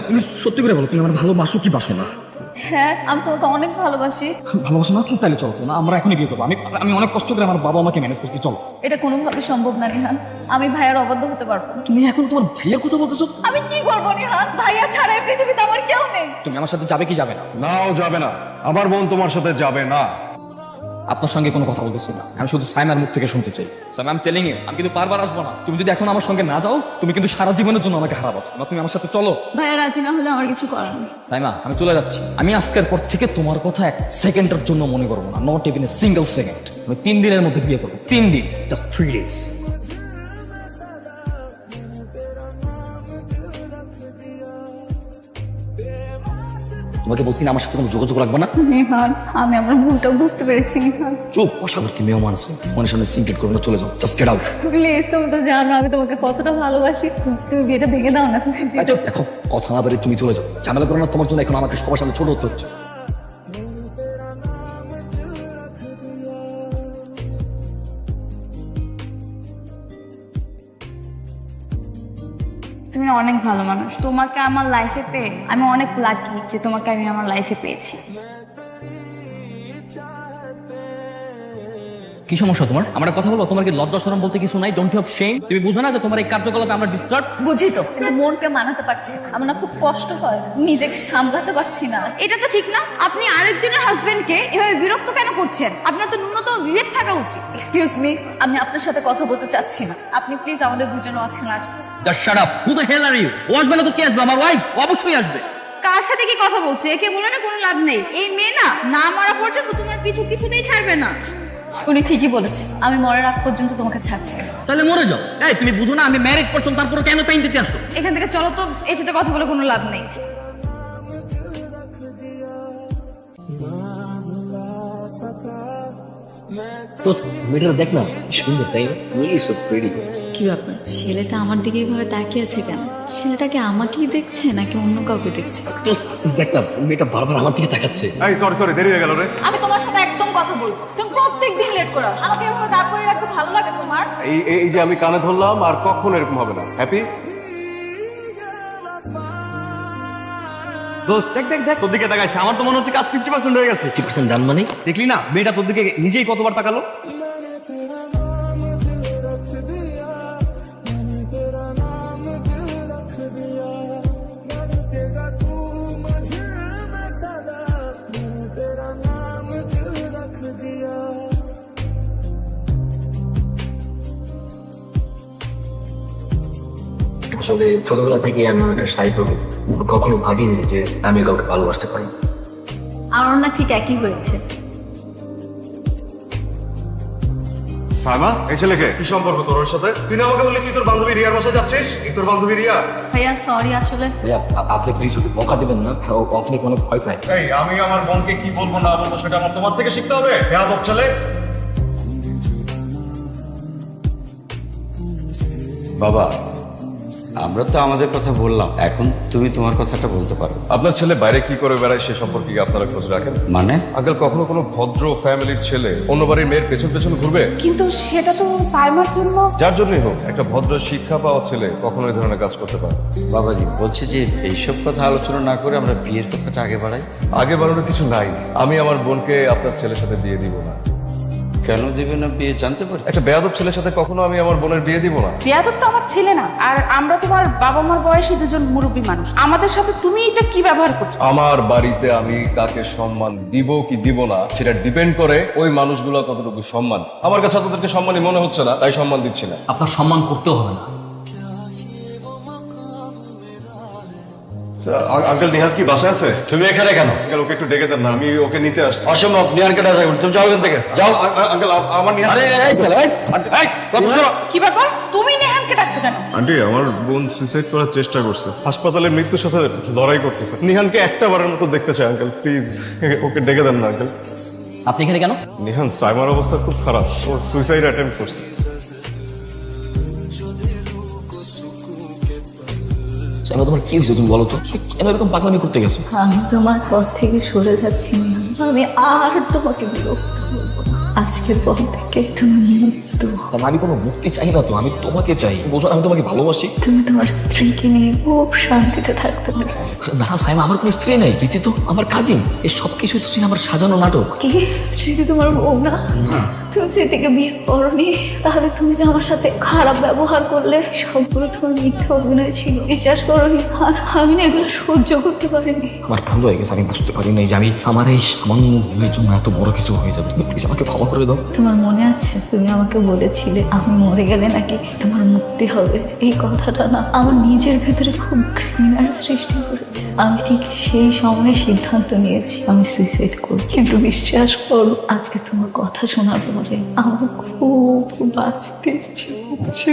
তুমি সত্যি করে বলো, তুমি আমার ভালোবাসো কি বাসো না? হ্যাঁ, আমি তোমাকে অনেক ভালোবাসি। ভালোবাসো না? তাহলে চলো না, আমরা এখনই বিয়ে করবো। আমি অনেক কষ্ট করে আমার বাবা আমাকে ম্যানেজ করছি, চলো। এটা কোনোভাবে সম্ভব না নিহান, আমি ভাইয়ার অবাধ্য হতে পারবো না। তুমি এখন তোমার ভাইয়ের কথা বলতেছো? আমি কি করবো নিহান, ভাইয়া ছাড়া এই পৃথিবীতে আমার কেউ নেই। তুমি আমার সাথে যাবে কি যাবে না? নাও যাবে না, আমার বোন তোমার সাথে যাবে না। আপনার সঙ্গে কোনো কথা বলতেছি না, আমি শুধু সাইমার মুখ থেকে শুনতে চাই। সাইমা, আমি টেলিং ইউ, আমি কিন্তু বারবার আসবো না। তুমি যদি এখন আমার সঙ্গে না যাও, তুমি কিন্তু সারা জীবনের জন্য আমাকে হারাবো। তুমি আমার সাথে চলো। ভাইয়া রাজি না হলে আমার কিছু করার নেই। সাইমা, আমি চলে যাচ্ছি। আমি আজকের পর থেকে তোমার কথা এক সেকেন্ডের জন্য মনে করবো না, not even a single second. আমি 3 দিনের মধ্যে বিয়ে করবো, 3 দিন, জাস্ট 3 days। তোমাকে বলছি না আমার সাথে কোনো যোগাযোগ রাখবো না। নিহান, আমি আমার ভুলটা বুঝতে পেরেছি নিহান। চুপ, পাশাপাশি মেহমান আছে, মনের সামনে সিনক্রেট করবে না, চলে যাও, জাস্ট গেট আউট। প্লিজ, তুমি তো জানো আমি তোমাকে কতটা ভালোবাসি। তুমি বিয়েটা ভেঙে দাও না। দেখো, কথা না বেরিয়ে তুমি চলে যাও, ঝামেলা করো না। তোমার জন্য এখন আমাকে সবার সামনে ছোট হতে হচ্ছে। তুমি অনেক ভালো মানুষ, তোমাকে আমার লাইফে পেয়ে আমি অনেক লাকি যে তোমাকে আমি আমার লাইফে পেয়েছি। কি সমস্যা তোমার? আমার কথা বলো, তোমার কি লজ্জা শরম বলতে কিছু নাই? Don't you have shame? তুমি বুঝো না যে তোমার এই কার্যকলাপে আমরা ডিস্টার্ব? বুঝি তো, কিন্তু মনকে মানাতে পারছি না। আমার না খুব কষ্ট হয়, নিজেকে সামলাতে পারছি না। এটা তো ঠিক না, আপনি আরেকজনের হাজবেন্ডকে এভাবে বিরক্ত কেন করছেন? আপনার তো ন্যূনতম বিবেক থাকা উচিত। এক্সকিউজ মি, আমি আপনার সাথে কথা বলতে চাচ্ছি না। আপনি প্লিজ আমাদের দুজনের মাঝখানে আসবেন। Just shut up. Who the hell are you? ও আসবে না তো কে আসবে? আমার ওয়াইফ অবশ্যই আসবে। কার সাথে কি কথা বলছে? একে বলে না কোনো লাভ নেই। এই মেয়ে না মারা পর্যন্ত তোমার পিছু কিছুতেই ছাড়বে না। উনি ঠিকই বলেছেন, আমি মরার আগ পর্যন্ত তোমাকে ছাড়ছি না। তাহলে মরে যাও। এই তুমি বুঝো না আমি ম্যারিড পারসন, তারপরে কেন পেইন দিতে আসছো? এখান থেকে চলো তো, এর সাথে কথা বলে কোনো লাভ নেই। তো মেয়েটা দেখ না, সুন্দর তাই না? Really so pretty. কি ব্যাপার, ছেলেটা আমার দিকে এভাবে তাকিয়ে আছে কেন? ছেলেটাকে আমাকেই দেখছে নাকি অন্য কাউকে দেখছে? তো দেখ না, মেয়েটা বারবার আমার দিকে তাকাচ্ছে। এই সরি দেরি হয়ে গেল রে। আমি তোমার সাথে একদম কথা বলবো। তুমি প্রত্যেকদিন লেট করো। আমাকে এভাবে দাঁড় করে রাখতে ভালো লাগে তোমার? এই যে আমি কানে ধরলাম, আর কখনো এরকম হবে না। হ্যাপি? দোস্ত দেখ তোর দিকে তাকাইছে, আমার তো মনে হচ্ছে কাজ 50% হয়ে গেছে। 50% ডান মানে? দেখলি না মেয়েটা তোর দিকে নিজেই কতবার তাকালো। আসলে ছোটবেলা থেকে আমি একটা শাড়ি পরবো, কখনো ভাবিনি যে আমি কাউকে ভালোবাসতে পারি। আমার না ঠিক একই হয়েছে। সাইমা, এই ছেলেকে কি সম্পর্ক তোর ওর সাথে? তুই না আমাকে বললি তুই তোর বান্ধবী রিয়ার বাসায় যাচ্ছিস? এই তোর বান্ধবী রিয়া? ভাইয়া সরি, আসলে আপনি প্লিজ ওকে বকা দিবেন না, আপনি কোনো ভয় পায়। এই আমি আমার বোনকে কি বলবো না বলবো সেটা আমার তোমার থেকে শিখতে হবে। বেয়াদব ছেলে। বাবা, আমরা তো আমাদের কথা বললাম, এখন তুমি তোমার কথাটা বলতে পারো। আপনার ছেলে বাইরে কি করে বেড়ায় সে সম্পর্কে কি আপনারা খোঁজ রাখেন? মানে আঙ্কেল, কখনো কোনো ভদ্র ফ্যামিলির ছেলে অন্য বাড়ির মেয়ের পেছন পেছন ঘুরবে? কিন্তু সেটা তো সাইমার জন্য। যার জন্যই হোক, একটা ভদ্র শিক্ষা পাওয়া ছেলে কখনো এই ধরনের কাজ করতে পারে? বাবাজি বলছে যে এইসব কথা আলোচনা না করে আমরা বিয়ের কথাটা আগে বাড়াই। আগে বাড়ানোর কিছু নাই। আমি আমার বোনকে আপনার ছেলের সাথে বিয়ে দিব না। কেন দিবে না বিয়ে জানতে পারি? একটা বেয়াদব ছেলের সাথে কখনো আমি আমার বোনের বিয়ে দিব না। বেয়াদব তো আমার ছেলে না, আর আমরা তোমার বাবা মার বয়সী দুজন মুরব্বী মানুষ। আমাদের সাথে তুমি এটা কি ব্যবহার করছো? আমার বাড়িতে আমি কাকে সম্মান দিব কি দিব না সেটা ডিপেন্ড করে ওই মানুষগুলো কতটুকু সম্মান। আমার কাছে তাদেরকে সম্মানই মনে হচ্ছে না, তাই সম্মান দিচ্ছি না। আপনার সম্মান করতেও হবে না। আঙ্কেল, নিহাল কি বাসায় আছে? তুমি এখানে কেন? আঙ্কেল, ওকে একটু ডেকে দেন না, আমি ওকে নিতে আসছি। অসম্ভব, নিহানকে ডাকা যাবে না। তুমি যাও এখান থেকে, যাও। আঙ্কেল, আমার নিহাল। কি ব্যাপার, তুমি নেহানকে ডাকছো কেন? আন্টি, আমার বোন সুইসাইড করার চেষ্টা করছে, হাসপাতালে মৃত্যুর সাথে লড়াই করতেছে। নিহানকে একটা বারের মতো দেখতে চাই আঙ্কেল, প্লিজ ওকে ডেকে দেন না আঙ্কেল। আপনি এখানে কেন? নিহান, সাইমার অবস্থা খুব খারাপ, ও সুইসাইড অ্যাটেম্প্ট করছে। সাইমা, তোমার কি হয়েছে তুমি বলো তো? কেন এরকম পাগলামি করতে গেছো? আমি তোমার পথ থেকে সরে যাচ্ছি নিহান। আমি আর তোমাকে বিরক্ত করবো না। আজকের পর থেকে তুমি মুক্ত। আমি কোনো মুক্তি চাই না তো, আমি তোমাকে চাই। বোঝো, আমি তোমাকে ভালোবাসি। তুমি তোমার স্ত্রীকে নিয়ে খুব শান্তিতে থাকতে পারো। না সাইমা, আমার কোনো স্ত্রী নেই, প্রীতি তো আমার কাজিন। এই সব কিছুই তো আমার সাজানো নাটক। কি স্ত্রী তোমার বউ না? তুমি স্মৃতিকে বিয়ে করনি, তাহলে তুমি যে আমার সাথে খারাপ ব্যবহার করলে সবগুলো তোমার মিথ্যা অভিনয় ছিল, বিশ্বাস করনি। আর আমি না এগুলো সহ্য করতে পারিনি। আমার ভুল হয়ে গেছে, আমি বুঝতে পারি নাই যে আমি আমার এই সামান্য ভুলের জন্য এত বড় কিছু হয়ে যাবে। প্লিজ আমাকে ক্ষমা করে দাও। তোমার মনে আছে তুমি আমাকে বলেছিলে আমি মরে গেলে নাকি তোমার মুক্তি হবে? এই কথাটা না আমার নিজের ভেতরে খুব ঘৃণার সৃষ্টি করেছে। আমি ঠিক সেই সময় সিদ্ধান্ত নিয়েছি আমি সুইসাইড করব। কিন্তু বিশ্বাস করো, আজকে তোমার কথা শোনার পরে আমার খুব বাঁচতে ইচ্ছে করছে।